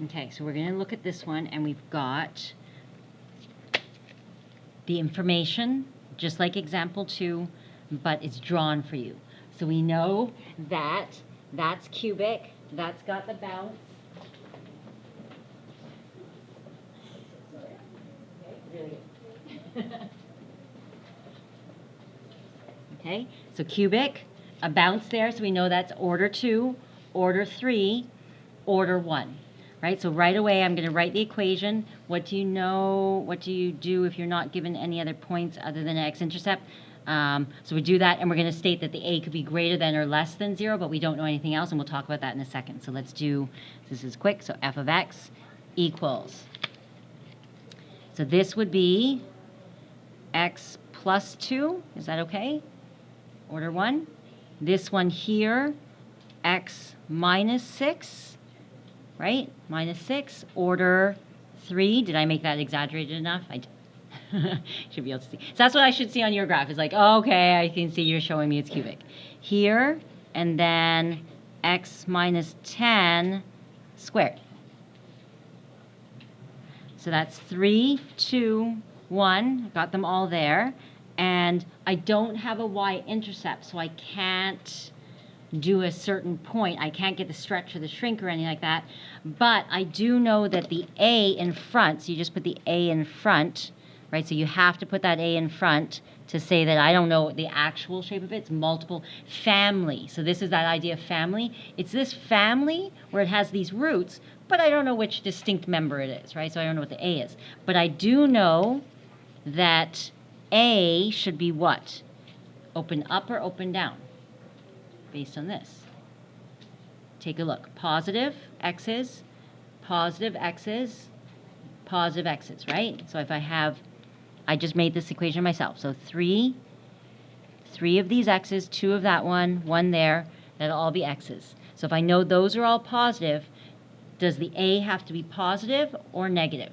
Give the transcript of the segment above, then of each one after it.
Okay, so we're going to look at this one, and we've got the information, just like example 2, but it's drawn for you. So we know that that's cubic, that's got the bounce. Okay, really good. Okay, so cubic, a bounce there, so we know that's order 2, order 3, order 1. Right, so right away I'm going to write the equation. What do you know? What do you do if you're not given any other points other than x-intercept? So we do that, and we're going to state that the a could be greater than or less than 0, but we don't know anything else, and we'll talk about that in a second. So let's do, this is quick, so f of x equals. So this would be x plus 2. Is that okay? Order 1. This one here, x minus 6. Right? Minus 6, order 3. Did I make that exaggerated enough? I should be able to see. So that's what I should see on your graph. It's like, oh, okay, I can see you're showing me it's cubic. Here, and then x minus 10 squared. So that's 3, 2, 1. Got them all there. And I don't have a y-intercept, so I can't do a certain point. I can't get the stretch or the shrink or anything like that. But I do know that the a in front, so you just put the a in front, right? So you have to put that a in front to say that I don't know the actual shape of it. It's multiple family. So this is that idea of family. It's this family where it has these roots, but I don't know which distinct member it is, right? So I don't know what the a is. But I do know that a should be what? Open up or open down? Based on this. Take a look. Positive x's, positive x's, positive x's, right? So if I have, I just made this equation myself. So 3 of these x's, 2 of that one there, that'll all be x's. So if I know those are all positive, does the a have to be positive or negative?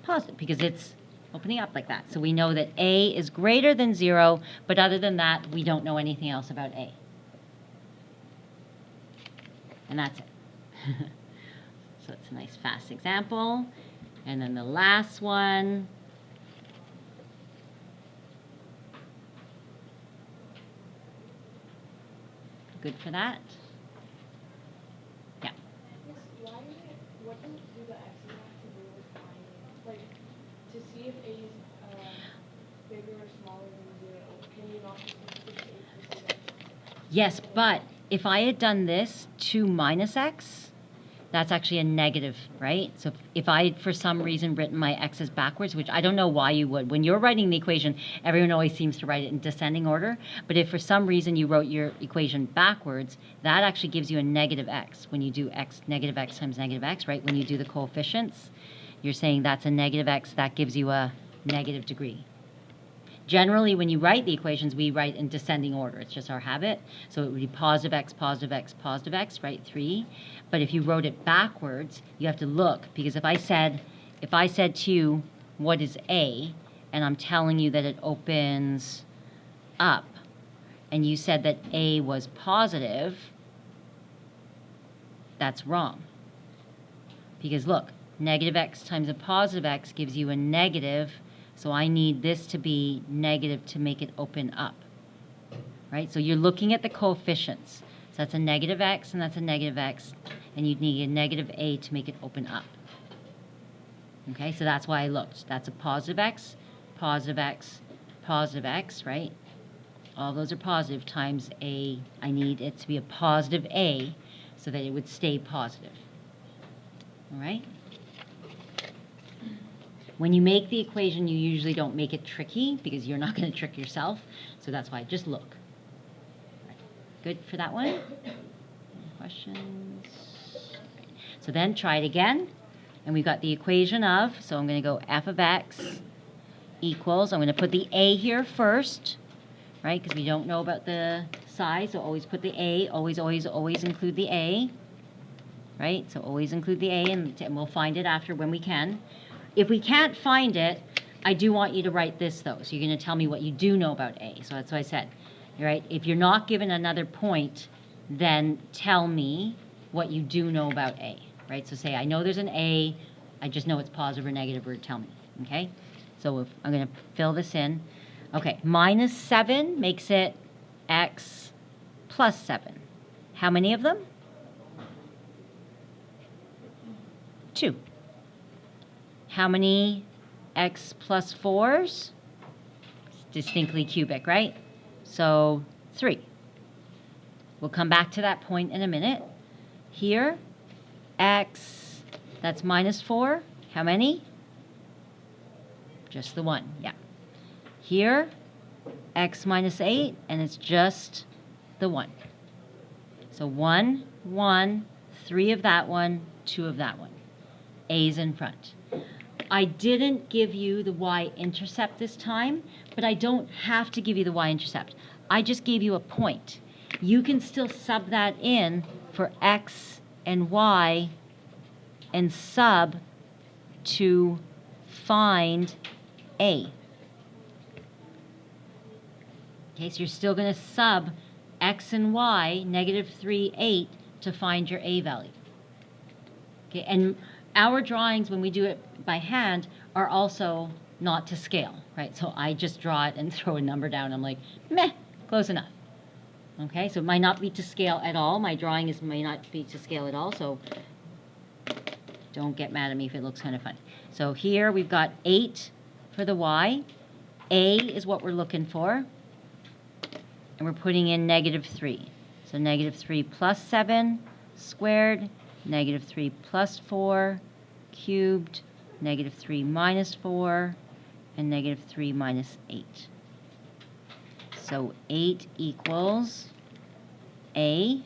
Positive, because it's opening up like that. So we know that a is greater than 0, but other than that, we don't know anything else about a. And that's it. So it's a nice fast example. And then the last one. Good for that? Yeah. What do the x's have to do with finding, like, to see if a is bigger or smaller than 0, can you not just use the a plus x? Yes, but if I had done this 2 minus x, that's actually a negative, right? So if I had for some reason written my x's backwards, which I don't know why you would. When you're writing the equation, everyone always seems to write it in descending order. But if for some reason you wrote your equation backwards, that actually gives you a negative x. When you do x, negative x times negative x, right? When you do the coefficients, you're saying that's a negative x. That gives you a negative degree. Generally, when you write the equations, we write in descending order. It's just our habit. So it would be positive x, positive x, positive x, right? 3. But if you wrote it backwards, you have to look, because if I said to you, what is a, and I'm telling you that it opens up, and you said that a was positive, that's wrong. Because look, negative x times a positive x gives you a negative. So I need this to be negative to make it open up, right? So you're looking at the coefficients. So that's a negative x and that's a negative x, and you'd need a negative a to make it open up. Okay, so that's why I looked. That's a positive x, positive x, positive x, right? All those are positive times a. I need it to be a positive a so that it would stay positive. All right? When you make the equation, you usually don't make it tricky because you're not going to trick yourself. So that's why, just look. Right. Good for that one? Any questions? So then try it again. And we've got the equation of, so I'm going to go f of x equals, I'm going to put the a here first, right? Because we don't know about the size, so always put the a, always include the a, right? So always include the a, and we'll find it after when we can. If we can't find it, I do want you to write this, though. So you're going to tell me what you do know about a. So that's what I said. Right? If you're not given another point, then tell me what you do know about A, right? So say I know there's an A, I just know it's positive or negative, or tell me, okay? So if I'm going to fill this in. Okay, minus 7 makes it x plus 7. How many of them? 2. How many x plus 4s? It's distinctly cubic, right? So 3. We'll come back to that point in a minute. Here, x, that's minus 4. How many? Just the 1, yeah. Here, x minus 8, and it's just the 1. So 1, 1, 3 of that one, 2 of that one. A's in front. I didn't give you the y-intercept this time, but I don't have to give you the y-intercept. I just gave you a point. You can still sub that in for x and y and sub to find A. Okay, so you're still going to sub x and y, negative 3, 8, to find your A value. Okay, and our drawings, when we do it by hand, are also not to scale, right? So I just draw it and throw a number down. I'm like, meh, close enough. Okay, so it might not be to scale at all. My drawing may not be to scale at all, so don't get mad at me if it looks kind of funny. So here we've got 8 for the y. A is what we're looking for. And we're putting in negative 3. So negative 3 plus 7 squared, negative 3 plus 4 cubed, negative 3 minus 4, and negative 3 minus 8. So 8 equals A.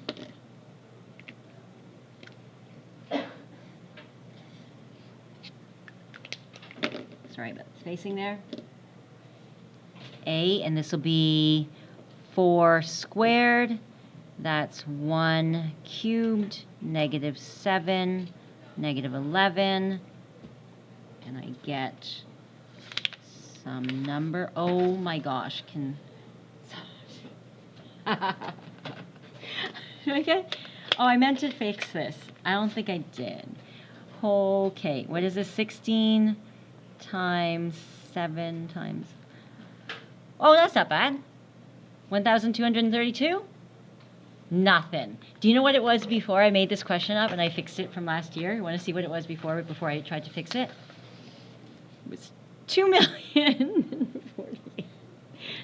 Sorry about the spacing there. A, and this will be 4 squared. That's 1 cubed, negative 7, negative 11. And I get some number. Oh my gosh, can... Okay. Oh, I meant to fix this. I don't think I did. Okay, what is this? 16 times 7 times... Oh, that's not bad. 1,232? Nothing. Do you know what it was before I made this question up and I fixed it from last year? You want to see what it was before I tried to fix it? It was 2,048,000.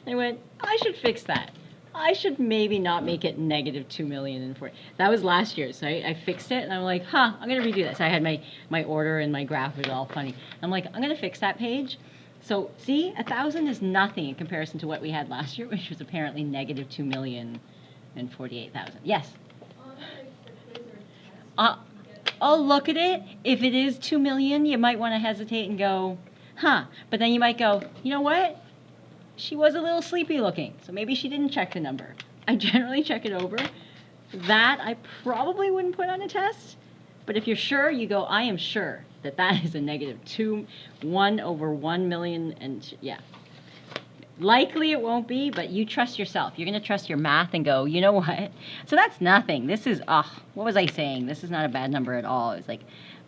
I went, I should fix that. I should maybe not make it negative 2,040,000. That was last year, so I fixed it, and I'm like, I'm going to redo this. I had my order and my graph was all funny. I'm like, I'm going to fix that page. So see, 1,000 is nothing in comparison to what we had last year, which was apparently negative 2,048,000. Yes? I'll look at it. If it is 2 million, you might want to hesitate and go, But then you might go, you know what? She was a little sleepy looking, so maybe she didn't check the number. I generally check it over. That I probably wouldn't put on a test. But if you're sure, you go, I am sure that that is a negative 1 over 1 million, and yeah. Likely it won't be, but you trust yourself. You're going to trust your math and go, you know what? So that's nothing. This is, what was I saying? This is not a bad number at all. It's like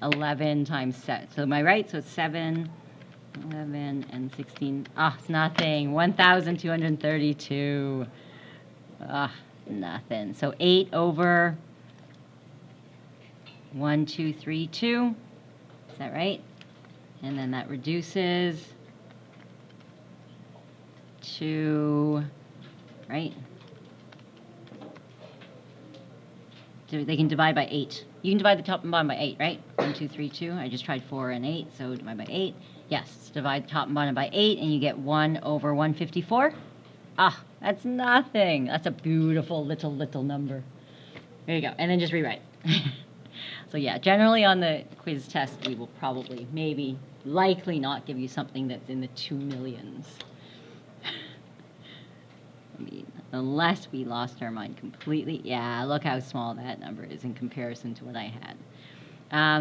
11 times 7. So am I right? So it's 7, 11, and 16. It's nothing. 1,232. Nothing. So 8 over 1,232. Is that right? And then that reduces to, right? So they can divide by 8. You can divide the top and bottom by 8, right? 1, 2, 3, 2. I just tried 4 and 8, so divide by 8. Yes, divide the top and bottom by 8, and you get 1 over 154. That's nothing. That's a beautiful little number. There you go. And then just rewrite. So yeah, generally on the quiz test, we will probably, maybe, likely not give you something that's in the 2 millions. I mean, unless we lost our mind completely. Yeah, look how small that number is in comparison to what I had.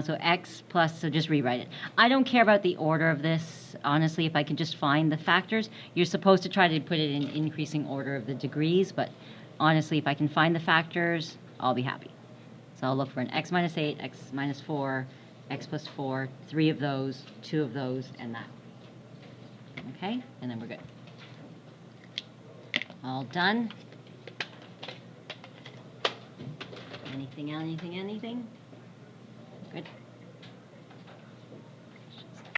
So x plus, so just rewrite it. I don't care about the order of this. Honestly, if I can just find the factors. You're supposed to try to put it in increasing order of the degrees, but honestly, if I can find the factors, I'll be happy. So I'll look for an x minus 8, x minus 4, x plus 4, 3 of those, 2 of those, and that. Okay, and then we're good. All done. Anything? Good.